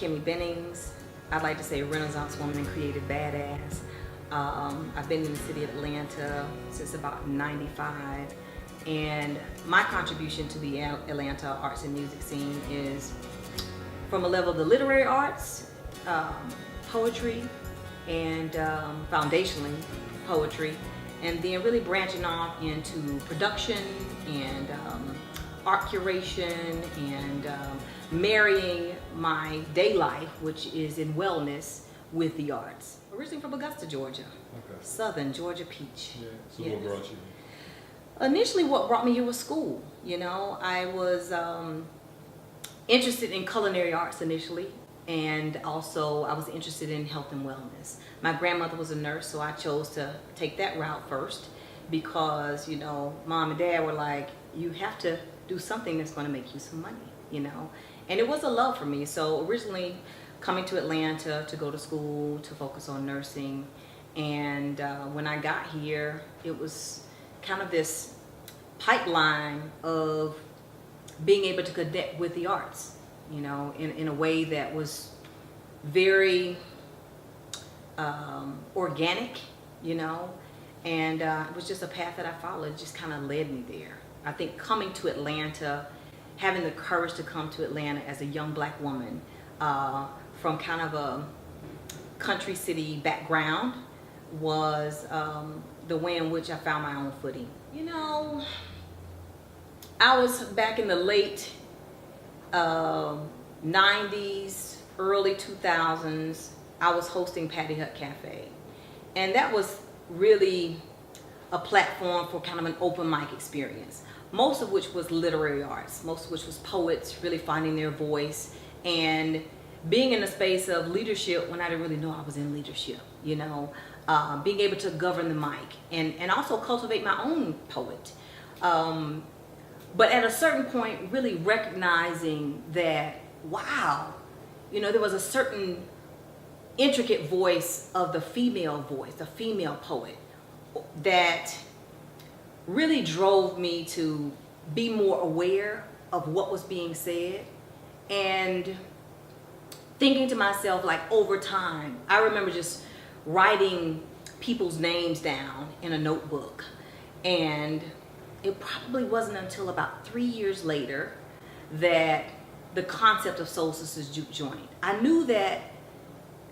Kemi Bennings. I'd like to say Renaissance woman and creative badass. I've been in the city of Atlanta since about '95, and my contribution to the Atlanta arts and music scene is from a level of the literary arts, poetry, and foundationally poetry, and then really branching off into production and art curation and marrying my day life, which is in wellness, with the arts. Originally from Augusta, Georgia. Okay. Southern Georgia peach. Yeah. So Yes. what brought you? Initially, what brought me here was school. You know, I was interested in culinary arts initially, and also I was interested in health and wellness. My grandmother was a nurse, so I chose to take that route first because, you know, mom and dad were like, you have to do something that's going to make you some money, you know. And it was a love for me. So originally coming to Atlanta to go to school to focus on nursing, and when I got here, it was kind of this pipeline of being able to connect with the arts, you know, in a way that was very organic, you know, and it was just a path that I followed. It just kind of led me there. I think coming to Atlanta, having the courage to come to Atlanta as a young black woman from kind of a country city background was the way in which I found my own footing. You know, I was back in the late 90s, early 2000s, I was hosting Patty Hut Cafe. And that was really a platform for kind of an open mic experience, most of which was literary arts, most of which was poets really finding their voice and being in a space of leadership when I didn't really know I was in leadership, you know, being able to govern the mic and also cultivate my own poet. But at a certain point, really recognizing that, wow, you know, there was a certain intricate voice of the female voice, the female poet, that really drove me to be more aware of what was being said and thinking to myself, like, over time, I remember just writing people's names down in a notebook, and it probably wasn't until about 3 years later that the concept of Soul Sisters Juke Joint. I knew that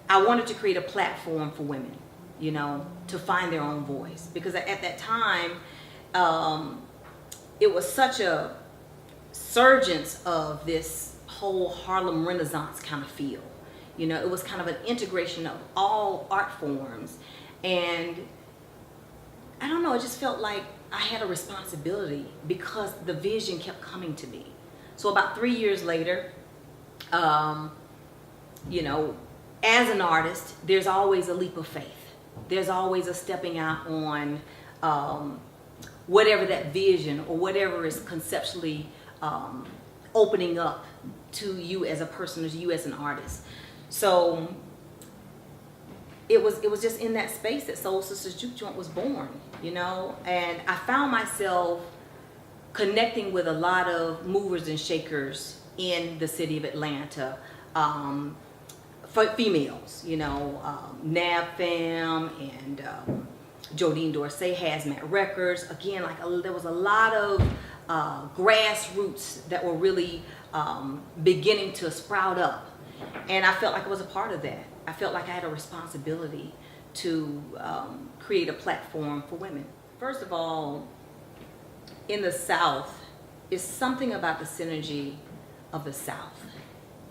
I wanted to create a platform for women, you know, to find their own voice. Because at that time, it was such a surgence of this whole Harlem Renaissance kind of feel. You know, it was kind of an integration of all art forms. And I don't know, it just felt like I had a responsibility because the vision kept coming to me. So about 3 years later, you know, as an artist, there's always a leap of faith. There's always a stepping out on whatever that vision or whatever is conceptually opening up to you as a person, to you as an artist. So it was just in that space that Soul Sisters Juke Joint was born, you know, and I found myself connecting with a lot of movers and shakers in the city of Atlanta, for females, you know, Nav Fam and Jodine Dorsey, Hazmat Records. Again, like there was a lot of grassroots that were really beginning to sprout up. And I felt like I was a part of that. I felt like I had a responsibility to create a platform for women. First of all, in the South, is something about the synergy of the South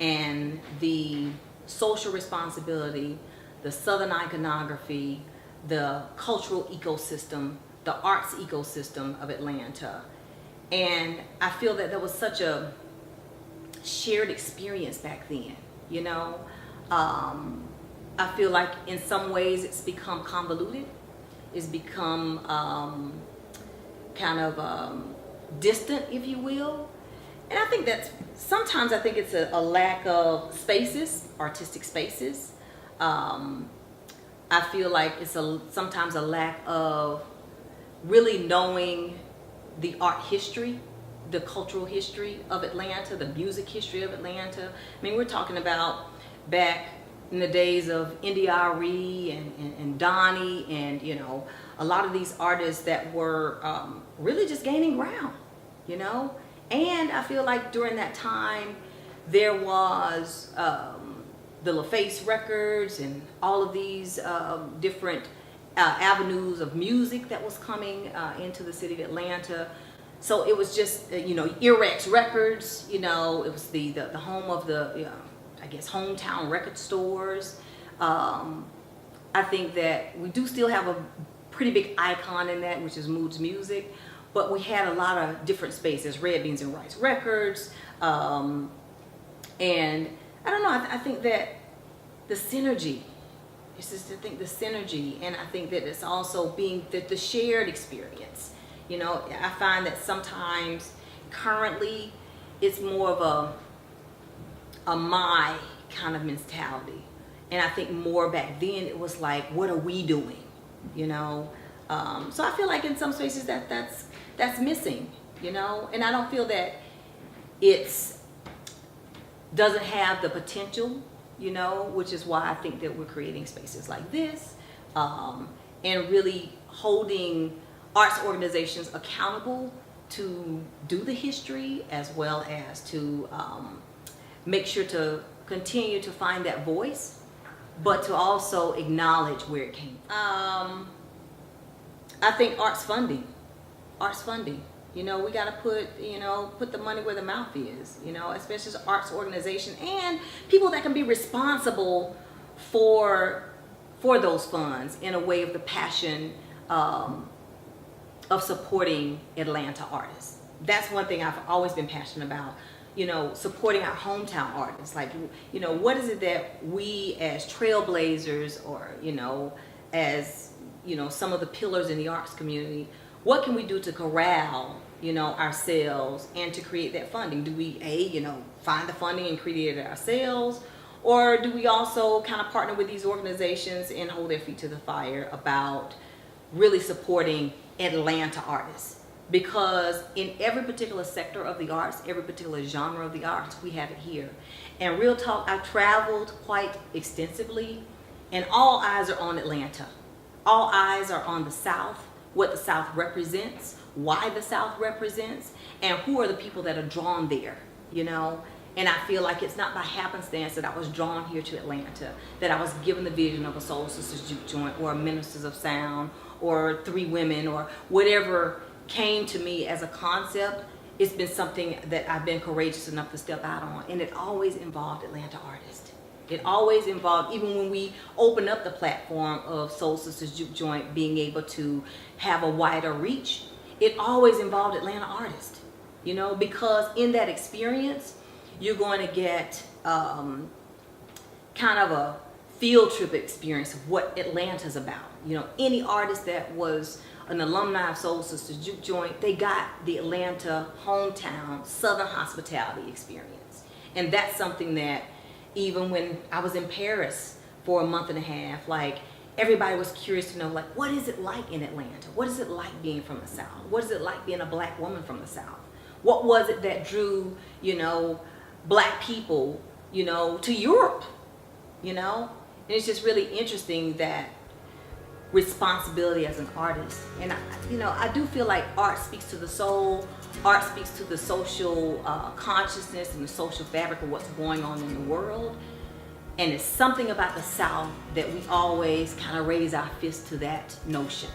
and the social responsibility, the Southern iconography, the cultural ecosystem, the arts ecosystem of Atlanta. And I feel that there was such a shared experience back then, you know. I feel like in some ways it's become convoluted, it's become kind of distant, if you will. And I think that's, sometimes I think it's a lack of spaces, artistic spaces. I feel like it's sometimes a lack of really knowing the art history, the cultural history of Atlanta, the music history of Atlanta. I mean, we're talking about back in the days of NDRE and Donnie and, you know, a lot of these artists that were really just gaining ground, you know. And I feel like during that time there was the LaFace Records and all of these different avenues of music that was coming into the city of Atlanta. So it was just, you know, Earwax Records, you know, it was the home of the, I guess, hometown record stores. I think that we do still have a pretty big icon in that, which is Moods Music, but we had a lot of different spaces, Red Beans and Rice Records, and I don't know, I think that the synergy, it's just I think the synergy, and I think that it's also being the shared experience. You know, I find that sometimes currently it's more of a my kind of mentality. And I think more back then it was like, what are we doing? You know? So I feel like in some spaces that's missing, you know? And I don't feel that it's doesn't have the potential, you know, which is why I think that we're creating spaces like this, and really holding arts organizations accountable to do the history as well as to make sure to continue to find that voice, but to also acknowledge where it came from. I think arts funding, you know, we got to put the money where the mouth is, you know, especially as arts organization and people that can be responsible for those funds in a way of the passion of supporting Atlanta artists. That's one thing I've always been passionate about, you know, supporting our hometown artists. Like, you know, what is it that we as trailblazers or, you know, as, you know, some of the pillars in the arts community, what can we do to corral, you know, ourselves and to create that funding? Do we, you know, find the funding and create it ourselves? Or do we also kind of partner with these organizations and hold their feet to the fire about really supporting Atlanta artists? Because in every particular sector of the arts, every particular genre of the arts, we have it here. And real talk, I've traveled quite extensively, and all eyes are on Atlanta. All eyes are on the South, what the South represents, why the South represents, and who are the people that are drawn there, you know? And I feel like it's not by happenstance that I was drawn here to Atlanta, that I was given the vision of a Soul Sisters Juke Joint or a Ministers of Sound or Three Women or whatever came to me as a concept. It's been something that I've been courageous enough to step out on, and it always involved Atlanta artists. It always involved, even when we opened up the platform of Soul Sisters Juke Joint being able to have a wider reach, it always involved Atlanta artists, you know, because in that experience, you're going to get kind of a field trip experience of what Atlanta's about. You know, any artist that was an alumni of Soul Sisters Juke Joint, they got the Atlanta hometown Southern hospitality experience. And that's something that even when I was in Paris for a month and a half, like everybody was curious to know, like, what is it like in Atlanta? What is it like being from the South? What is it like being a black woman from the South? What was it that drew, you know, black people, you know, to Europe, you know? And it's just really interesting that responsibility as an artist. And I do feel like art speaks to the soul. Art speaks to the social consciousness and the social fabric of what's going on in the world. And it's something about the South that we always kind of raise our fist to that notion.